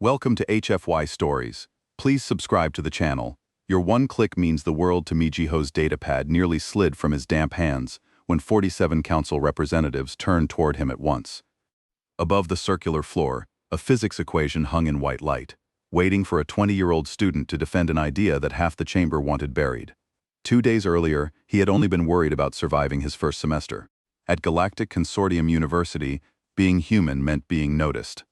Welcome to HFY Stories. Please subscribe to the channel. Your one click means the world to me. Jiho's datapad nearly slid from his damp hands when 47 council representatives turned toward him at once. Above the circular floor, a physics equation hung in white light, waiting for a 20-year-old student to defend an idea that half the chamber wanted buried. 2 days earlier, he had only been worried about surviving his first semester. At Galactic Consortium University, being human meant being noticed.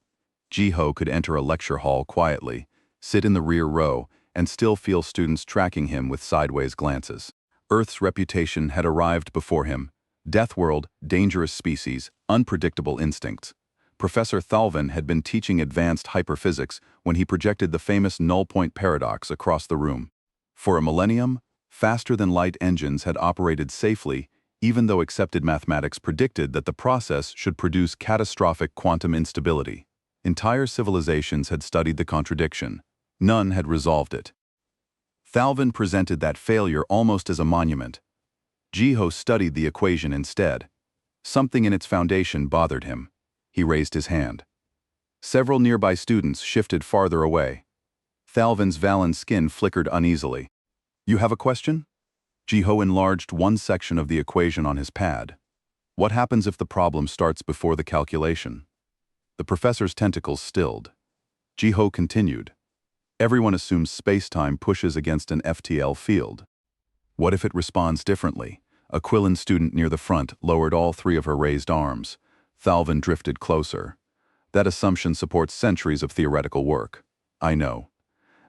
Jiho could enter a lecture hall quietly, sit in the rear row, and still feel students tracking him with sideways glances. Earth's reputation had arrived before him. Deathworld, dangerous species, unpredictable instincts. Professor Thalvin had been teaching advanced hyperphysics when he projected the famous null-point paradox across the room. For a millennium, faster-than-light engines had operated safely, even though accepted mathematics predicted that the process should produce catastrophic quantum instability. Entire civilizations had studied the contradiction. None had resolved it. Thalvin presented that failure almost as a monument. Jiho studied the equation instead. Something in its foundation bothered him. He raised his hand. Several nearby students shifted farther away. Thalvin's Valen skin flickered uneasily. "You have a question?" Jiho enlarged one section of the equation on his pad. "What happens if the problem starts before the calculation?" The professor's tentacles stilled. Jiho continued. "Everyone assumes space-time pushes against an FTL field. What if it responds differently?" A Quillan student near the front lowered all three of her raised arms. Thalvin drifted closer. "That assumption supports centuries of theoretical work." "I know."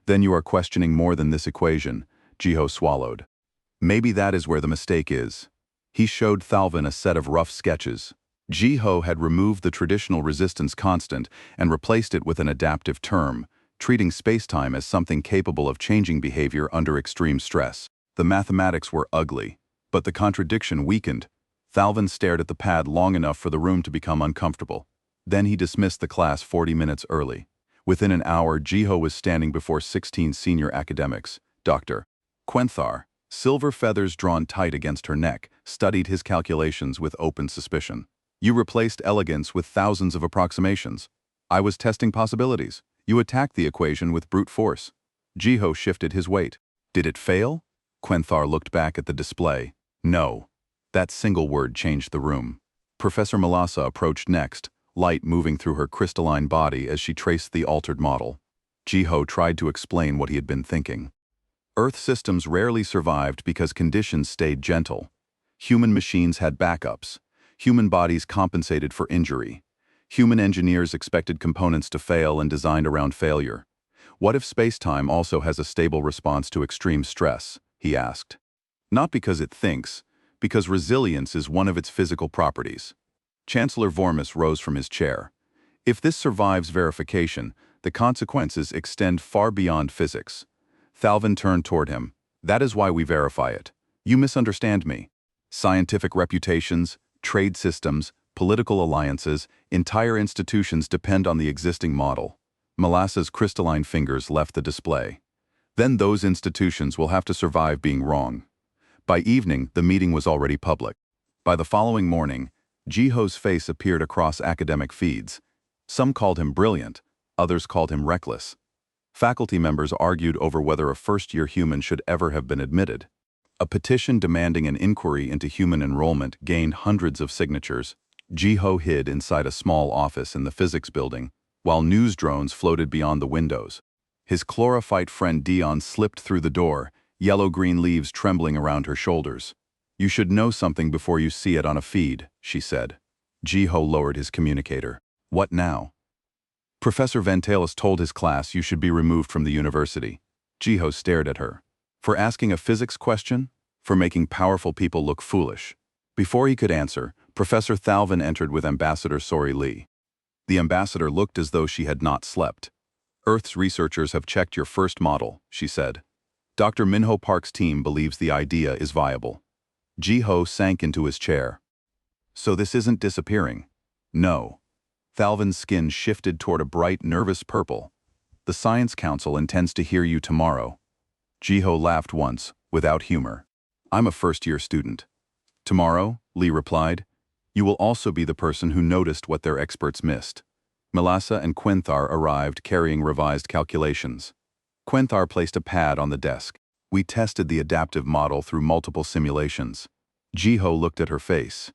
"Then you are questioning more than this equation," Jiho swallowed. "Maybe that is where the mistake is." He showed Thalvin a set of rough sketches. Jiho had removed the traditional resistance constant and replaced it with an adaptive term, treating spacetime as something capable of changing behavior under extreme stress. The mathematics were ugly, but the contradiction weakened. Thalvin stared at the pad long enough for the room to become uncomfortable. Then he dismissed the class 40 minutes early. Within an hour, Jiho was standing before 16 senior academics. Dr. Quenthar, silver feathers drawn tight against her neck, studied his calculations with open suspicion. "You replaced elegance with thousands of approximations. I was testing possibilities. You attacked the equation with brute force." Jiho shifted his weight. "Did it fail?" Quenthar looked back at the display. "No." That single word changed the room. Professor Melassa approached next, light moving through her crystalline body as she traced the altered model. Jiho tried to explain what he had been thinking. Earth systems rarely survived because conditions stayed gentle. Human machines had backups. Human bodies compensated for injury. Human engineers expected components to fail and designed around failure. "What if spacetime also has a stable response to extreme stress?" he asked. "Not because it thinks, because resilience is one of its physical properties." Chancellor Vormis rose from his chair. "If this survives verification, the consequences extend far beyond physics." Thalvin turned toward him. "That is why we verify it. You misunderstand me. Scientific reputations, trade systems, political alliances, entire institutions depend on the existing model." Melassa's crystalline fingers left the display. "Then those institutions will have to survive being wrong." By evening, the meeting was already public. By the following morning, Jiho's face appeared across academic feeds. Some called him brilliant, others called him reckless. Faculty members argued over whether a first-year human should ever have been admitted. A petition demanding an inquiry into human enrollment gained hundreds of signatures. Jiho hid inside a small office in the physics building, while news drones floated beyond the windows. His chlorophyte friend Dion slipped through the door, yellow-green leaves trembling around her shoulders. "You should know something before you see it on a feed," she said. Jiho lowered his communicator. "What now?" "Professor Vantalis told his class you should be removed from the university." Jiho stared at her. "For asking a physics question? For making powerful people look foolish?" Before he could answer, Professor Thalvin entered with Ambassador Sori Lee. The ambassador looked as though she had not slept. "Earth's researchers have checked your first model," she said. "Dr. Minho Park's team believes the idea is viable." Jiho sank into his chair. "So this isn't disappearing?" "No." Thalvin's skin shifted toward a bright, nervous purple. "The Science Council intends to hear you tomorrow." Jiho laughed once, without humor. "I'm a first-year student." "Tomorrow," Lee replied, "you will also be the person who noticed what their experts missed." Melassa and Quinthar arrived carrying revised calculations. Quinthar placed a pad on the desk. We tested the adaptive model through multiple simulations. Jiho looked at her face.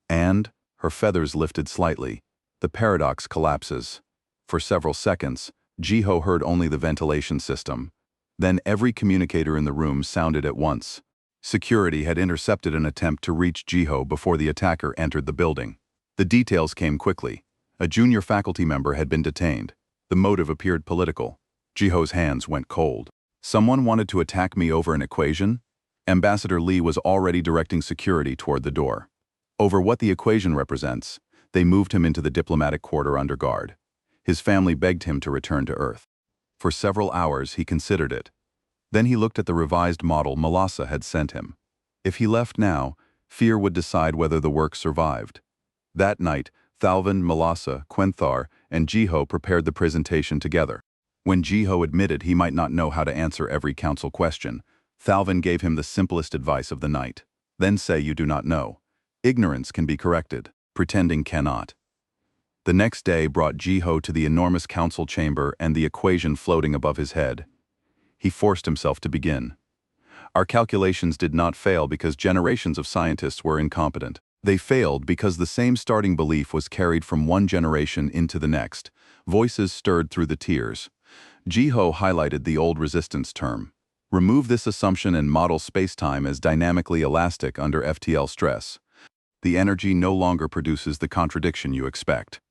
And, her feathers lifted slightly. The paradox collapses. For several seconds, Jiho heard only the ventilation system. Then every communicator in the room sounded at once. Security had intercepted an attempt to reach Jiho before the attacker entered the building. The details came quickly. A junior faculty member had been detained. The motive appeared political. Jiho's hands went cold. Someone wanted to attack me over an equation? Ambassador Lee was already directing security toward the door. Over what the equation represents, they moved him into the diplomatic quarter under guard. His family begged him to return to Earth. For several hours, he considered it. Then he looked at the revised model Melassa had sent him. If he left now, fear would decide whether the work survived. That night, Thalvin, Melassa, Quinthar, and Jiho prepared the presentation together. When Jiho admitted he might not know how to answer every council question, Thalvin gave him the simplest advice of the night. Then say you do not know. Ignorance can be corrected, pretending cannot. The next day brought Jiho to the enormous council chamber and the equation floating above his head. He forced himself to begin. Our calculations did not fail because generations of scientists were incompetent. They failed because the same starting belief was carried from one generation into the next. Voices stirred through the tears. Jiho highlighted the old resistance term. Remove this assumption and model spacetime as dynamically elastic under FTL stress. The energy no longer produces the contradiction you expect.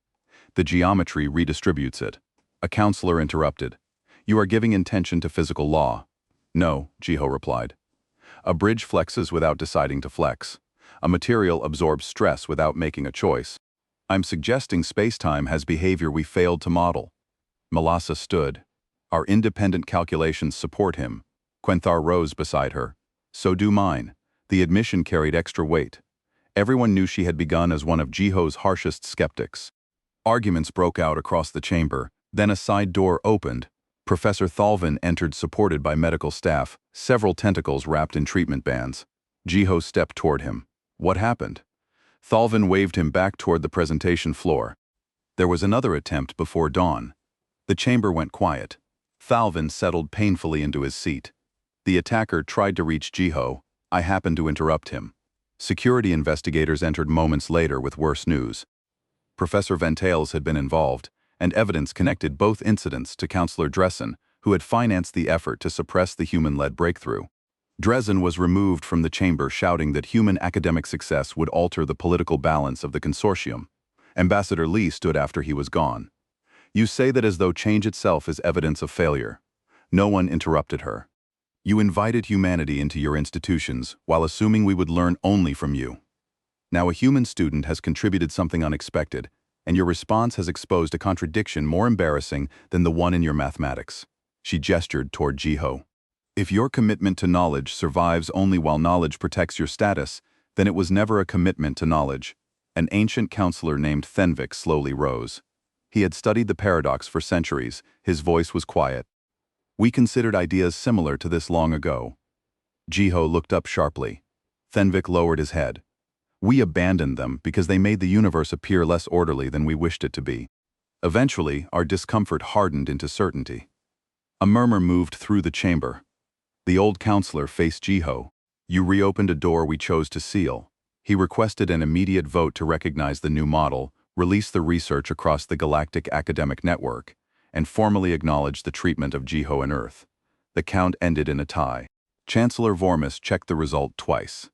The geometry redistributes it. A counselor interrupted. You are giving intention to physical law. No, Jiho replied. A bridge flexes without deciding to flex. A material absorbs stress without making a choice. I'm suggesting spacetime has behavior we failed to model. Melassa stood. Our independent calculations support him. Quinthar rose beside her. So do mine. The admission carried extra weight. Everyone knew she had begun as one of Jiho's harshest skeptics. Arguments broke out across the chamber. Then a side door opened. Professor Thalvin entered supported by medical staff, several tentacles wrapped in treatment bands. Jiho stepped toward him. What happened? Thalvin waved him back toward the presentation floor. There was another attempt before dawn. The chamber went quiet. Thalvin settled painfully into his seat. The attacker tried to reach Jiho. I happened to interrupt him. Security investigators entered moments later with worse news. Professor Ventales had been involved, and evidence connected both incidents to Counselor Dressen, who had financed the effort to suppress the human-led breakthrough. Dressen was removed from the chamber shouting that human academic success would alter the political balance of the consortium. Ambassador Lee stood after he was gone. You say that as though change itself is evidence of failure. No one interrupted her. You invited humanity into your institutions while assuming we would learn only from you. Now a human student has contributed something unexpected, and your response has exposed a contradiction more embarrassing than the one in your mathematics. She gestured toward Jiho. If your commitment to knowledge survives only while knowledge protects your status, then it was never a commitment to knowledge. An ancient counselor named Thenvik slowly rose. He had studied the paradox for centuries. His voice was quiet. We considered ideas similar to this long ago. Jiho looked up sharply. Thenvik lowered his head. We abandoned them because they made the universe appear less orderly than we wished it to be. Eventually, our discomfort hardened into certainty. A murmur moved through the chamber. The old counselor faced Jiho. You reopened a door we chose to seal. He requested an immediate vote to recognize the new model, release the research across the Galactic academic network, and formally acknowledge the treatment of Jiho and Earth. The count ended in a tie. Chancellor Vormis checked the result twice.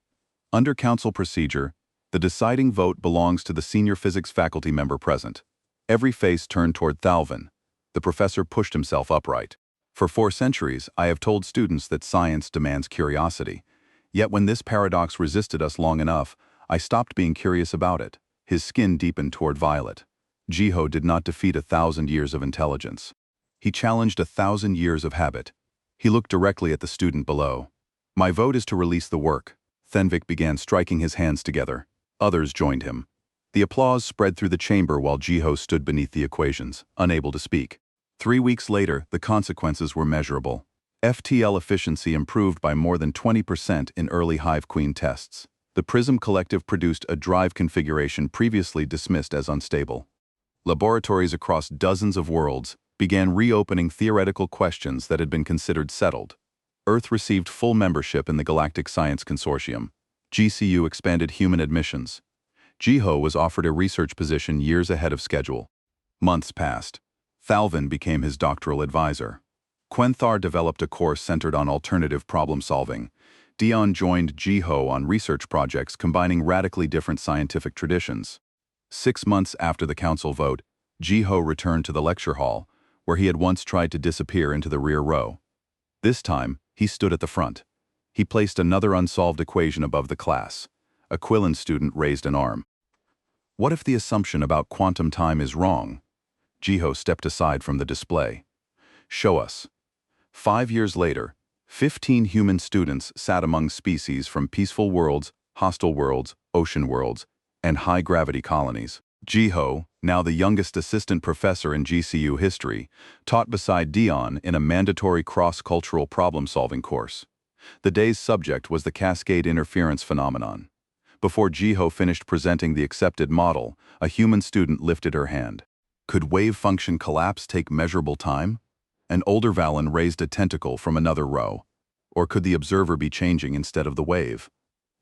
Under council procedure, the deciding vote belongs to the senior physics faculty member present. Every face turned toward Thalvin. The professor pushed himself upright. For 4 centuries, I have told students that science demands curiosity. Yet when this paradox resisted us long enough, I stopped being curious about it. His skin deepened toward violet. Jiho did not defeat 1,000 years of intelligence. He challenged 1,000 years of habit. He looked directly at the student below. My vote is to release the work. Thenvik began striking his hands together. Others joined him. The applause spread through the chamber while Jiho stood beneath the equations, unable to speak. 3 weeks later, the consequences were measurable. FTL efficiency improved by more than 20% in early Hive Queen tests. The Prism Collective produced a drive configuration previously dismissed as unstable. Laboratories across dozens of worlds began reopening theoretical questions that had been considered settled. Earth received full membership in the Galactic Science Consortium. GCU expanded human admissions. Jiho was offered a research position years ahead of schedule. Months passed. Thalvin became his doctoral advisor. Quenthar developed a course centered on alternative problem-solving. Dion joined Jiho on research projects combining radically different scientific traditions. 6 months after the council vote, Jiho returned to the lecture hall, where he had once tried to disappear into the rear row. This time, he stood at the front. He placed another unsolved equation above the class. A Quillen student raised an arm. What if the assumption about quantum time is wrong? Jiho stepped aside from the display. Show us. 5 years later, 15 human students sat among species from peaceful worlds, hostile worlds, ocean worlds, and high-gravity colonies. Jiho, now the youngest assistant professor in GCU history, taught beside Dion in a mandatory cross-cultural problem-solving course. The day's subject was the cascade interference phenomenon. Before Jiho finished presenting the accepted model, a human student lifted her hand. Could wave function collapse take measurable time? An older Valen raised a tentacle from another row. Or could the observer be changing instead of the wave?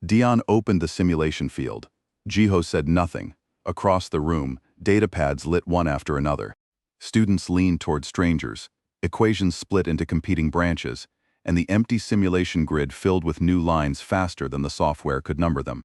Dion opened the simulation field. Jiho said nothing. Across the room, datapads lit one after another. Students leaned toward strangers. Equations split into competing branches, and the empty simulation grid filled with new lines faster than the software could number them.